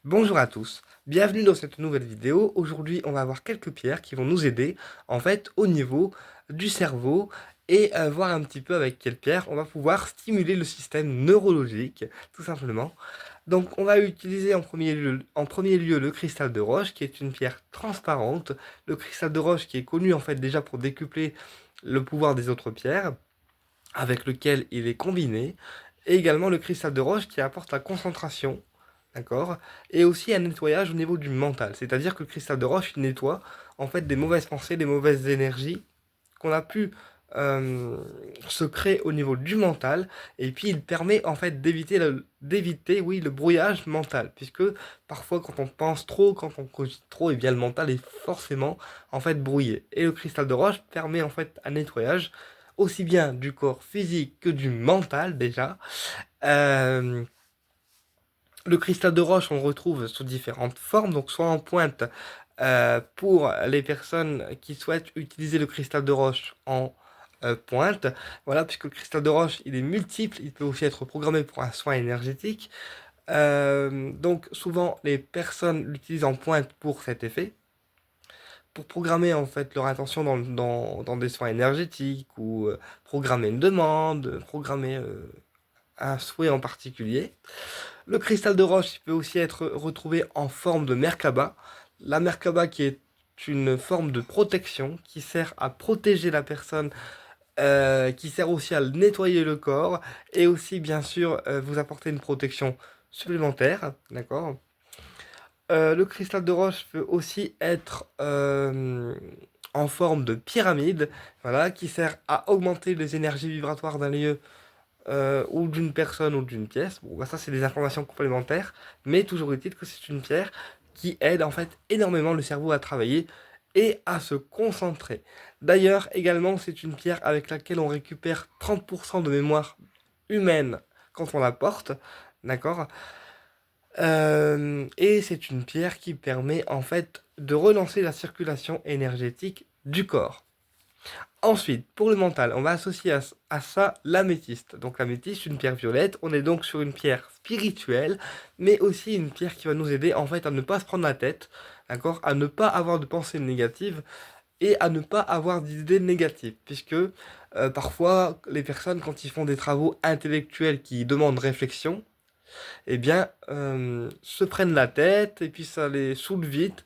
Bonjour à tous, bienvenue dans cette nouvelle vidéo. Aujourd'hui, on va voir quelques pierres qui vont nous aider en fait au niveau du cerveau et voir un petit peu avec quelles pierres on va pouvoir stimuler le système neurologique, tout simplement. Donc, on va utiliser en premier lieu le cristal de roche, qui est une pierre transparente. Le cristal de roche qui est connu en fait déjà pour décupler le pouvoir des autres pierres, avec lequel il est combiné, et également le cristal de roche qui apporte la concentration, d'accord, et aussi un nettoyage au niveau du mental. C'est-à-dire que le cristal de roche il nettoie en fait des mauvaises pensées, des mauvaises énergies qu'on a pu euh, se créer au niveau du mental, et puis il permet en fait d'éviter, oui, le brouillage mental, puisque parfois quand on pense trop, quand on cogite trop, et bien le mental est forcément en fait brouillé. Et le cristal de roche permet en fait un nettoyage aussi bien du corps physique que du mental déjà. Euh, le cristal de roche, on le retrouve sous différentes formes, donc soit en pointe pour les personnes qui souhaitent utiliser le cristal de roche en pointe. Voilà, puisque le cristal de roche, il est multiple, il peut aussi être programmé pour un soin énergétique. Donc souvent, les personnes l'utilisent en pointe pour cet effet, pour programmer en fait leur attention dans des soins énergétiques ou programmer une demande, programmer un souhait en particulier. Le cristal de roche il peut aussi être retrouvé en forme de Merkaba. La Merkaba qui est une forme de protection qui sert à protéger la personne, qui sert aussi à nettoyer le corps et aussi bien sûr vous apporter une protection supplémentaire, d'accord? Le cristal de roche peut aussi être en forme de pyramide, voilà, qui sert à augmenter les énergies vibratoires d'un lieu ou d'une personne ou d'une pièce. Bon, bah ça, c'est des informations complémentaires, mais toujours est-il que c'est une pierre qui aide en fait énormément le cerveau à travailler et à se concentrer. D'ailleurs, également, c'est une pierre avec laquelle on récupère 30% de mémoire humaine quand on la porte, d'accord? Et c'est une pierre qui permet en fait de relancer la circulation énergétique du corps. Ensuite, pour le mental, on va associer à ça l'améthyste. Donc l'améthyste, une pierre violette, on est donc sur une pierre spirituelle, mais aussi une pierre qui va nous aider en fait à ne pas se prendre la tête, d'accord, à ne pas avoir de pensées négatives et à ne pas avoir d'idées négatives, puisque parfois les personnes quand ils font des travaux intellectuels qui demandent réflexion, eh bien se prennent la tête et puis ça les saoule vite.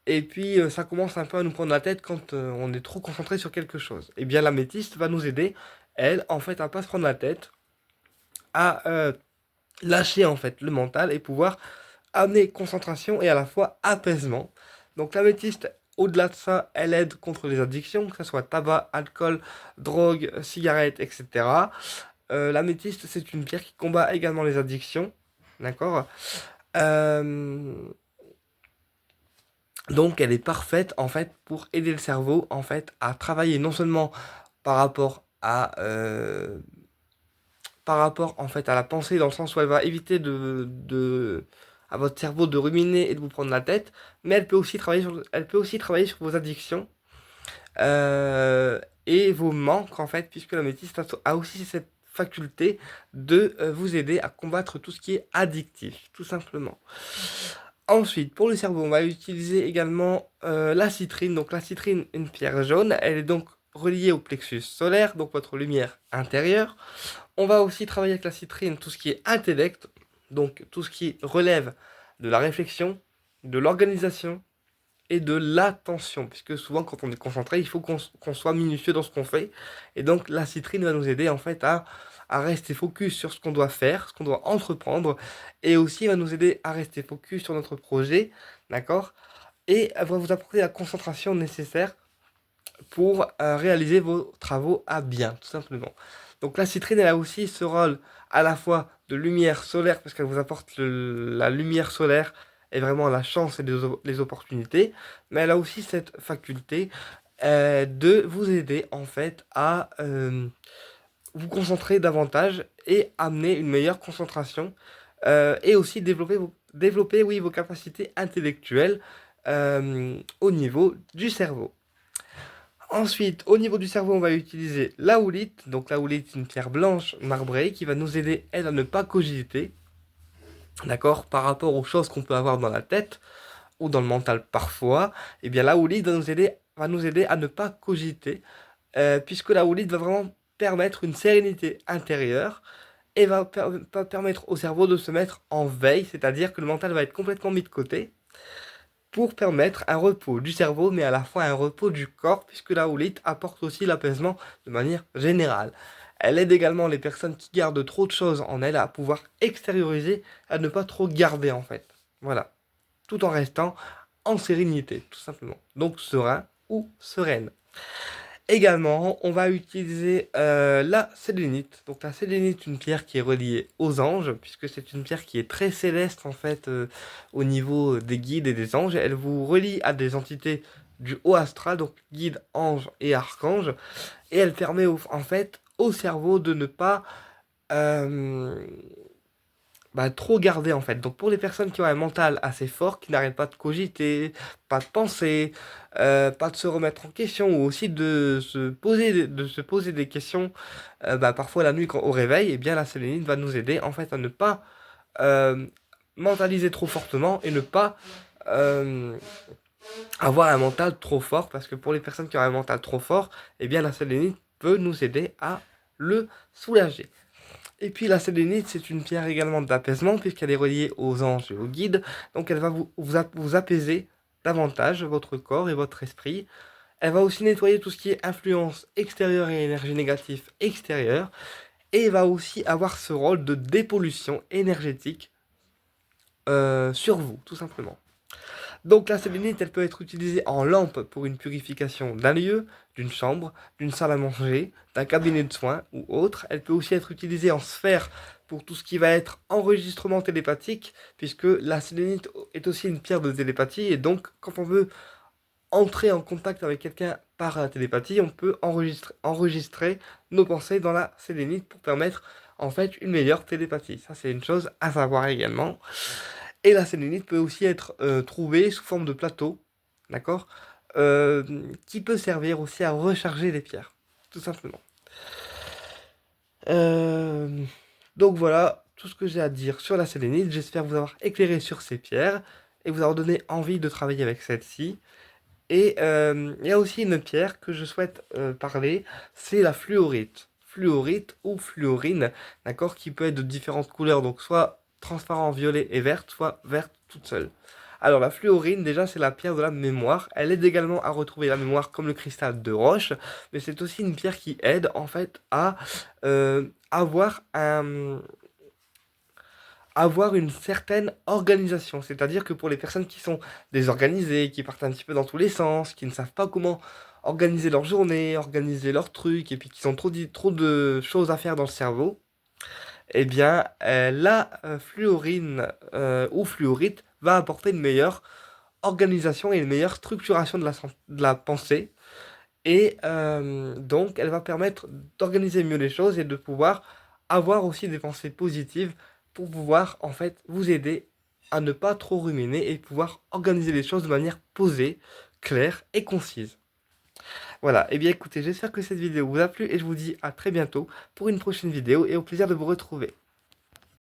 Et puis ça commence un peu à nous prendre la tête quand on est trop concentré sur quelque chose. Et bien l'améthyste va nous aider, elle, en fait, à pas se prendre la tête, à lâcher en fait le mental et pouvoir amener concentration et à la fois apaisement. Donc l'améthyste, au-delà de ça, elle aide contre les addictions, que ce soit tabac, alcool, drogue, cigarettes, etc. L'améthyste, c'est une pierre qui combat également les addictions. D'accord? Euh, Donc elle est parfaite en fait pour aider le cerveau en fait à travailler non seulement par rapport par rapport en fait à la pensée dans le sens où elle va éviter à votre cerveau de ruminer et de vous prendre la tête, mais elle peut aussi travailler sur vos addictions euh, et vos manques en fait, puisque la métisse a aussi cette faculté de vous aider à combattre tout ce qui est addictif, tout simplement. Ensuite, pour le cerveau, on va utiliser également la citrine. Donc la citrine, une pierre jaune, elle est donc reliée au plexus solaire, donc votre lumière intérieure. On va aussi travailler avec la citrine tout ce qui est intellect, donc tout ce qui relève de la réflexion, de l'organisation et de l'attention, puisque souvent quand on est concentré, il faut qu'on soit minutieux dans ce qu'on fait. Et donc la citrine va nous aider en fait à rester focus sur ce qu'on doit faire, ce qu'on doit entreprendre, et aussi va nous aider à rester focus sur notre projet, d'accord? Et elle va vous apporter la concentration nécessaire pour réaliser vos travaux à bien, tout simplement. Donc la citrine, elle a aussi ce rôle à la fois de lumière solaire, parce qu'elle vous apporte la lumière solaire et vraiment la chance et les opportunités, mais elle a aussi cette faculté de vous aider en fait à vous concentrer davantage et amener une meilleure concentration et aussi développer oui, vos capacités intellectuelles au niveau du cerveau. Ensuite, au niveau du cerveau, on va utiliser la houlite. Donc la houlite, c'est une pierre blanche marbrée qui va nous aider, elle, à ne pas cogiter. d'accord, par rapport aux choses qu'on peut avoir dans la tête ou dans le mental parfois, et bien la houlite va nous aider à ne pas cogiter, puisque la houlite va vraiment permettre une sérénité intérieure et va permettre au cerveau de se mettre en veille, c'est-à-dire que le mental va être complètement mis de côté pour permettre un repos du cerveau, mais à la fois un repos du corps, puisque la houlite apporte aussi l'apaisement de manière générale. Elle aide également les personnes qui gardent trop de choses en elles à pouvoir extérioriser, à ne pas trop garder en fait. Voilà, tout en restant en sérénité, tout simplement. Donc serein ou sereine. Également, on va utiliser la sélénite. Donc la sélénite, une pierre qui est reliée aux anges, puisque c'est une pierre qui est très céleste en fait au niveau des guides et des anges. Elle vous relie à des entités du haut astral, donc guides, anges et archanges, et elle permet en fait au cerveau de ne pas euh, trop garder en fait. Donc pour les personnes qui ont un mental assez fort, qui n'arrêtent pas de cogiter, pas de penser, pas de se remettre en question, ou aussi de se poser des questions, parfois la nuit au réveil, et bien la sélénite va nous aider en fait à ne pas euh, mentaliser trop fortement et ne pas euh, avoir un mental trop fort, parce que pour les personnes qui ont un mental trop fort, et bien la sélénite peut nous aider à le soulager. Et puis la sélénite, c'est une pierre également d'apaisement puisqu'elle est reliée aux anges et aux guides. Donc elle va vous apaiser davantage votre corps et votre esprit. Elle va aussi nettoyer tout ce qui est influence extérieure et énergie négative extérieure. Et va aussi avoir ce rôle de dépollution énergétique sur vous, tout simplement. Donc la sélénite, elle peut être utilisée en lampe pour une purification d'un lieu, d'une chambre, d'une salle à manger, d'un cabinet de soins ou autre. Elle peut aussi être utilisée en sphère pour tout ce qui va être enregistrement télépathique, puisque la sélénite est aussi une pierre de télépathie, et donc quand on veut entrer en contact avec quelqu'un par la télépathie, on peut enregistrer nos pensées dans la sélénite pour permettre en fait une meilleure télépathie. Ça c'est une chose à savoir également. Et la sélénite peut aussi être trouvée sous forme de plateau, d'accord, qui peut servir aussi à recharger les pierres, tout simplement. Euh, donc voilà tout ce que j'ai à dire sur la sélénite. J'espère vous avoir éclairé sur ces pierres et vous avoir donné envie de travailler avec celle-ci. Et il y a aussi une pierre que je souhaite parler, c'est la fluorite. Fluorite ou fluorine, d'accord, qui peut être de différentes couleurs, donc soit transparent, violet et verte, soit verte toute seule. Alors la fluorine, déjà, c'est la pierre de la mémoire. Elle aide également à retrouver la mémoire comme le cristal de roche, mais c'est aussi une pierre qui aide en fait à avoir avoir une certaine organisation. C'est-à-dire que pour les personnes qui sont désorganisées, qui partent un petit peu dans tous les sens, qui ne savent pas comment organiser leur journée, organiser leurs trucs, et puis qui ont trop de choses à faire dans le cerveau, eh bien, la fluorine ou fluorite va apporter une meilleure organisation et une meilleure structuration de la pensée. Et donc, elle va permettre d'organiser mieux les choses et de pouvoir avoir aussi des pensées positives pour pouvoir, en fait, vous aider à ne pas trop ruminer et pouvoir organiser les choses de manière posée, claire et concise. Voilà, et bien écoutez, j'espère que cette vidéo vous a plu et je vous dis à très bientôt pour une prochaine vidéo et au plaisir de vous retrouver.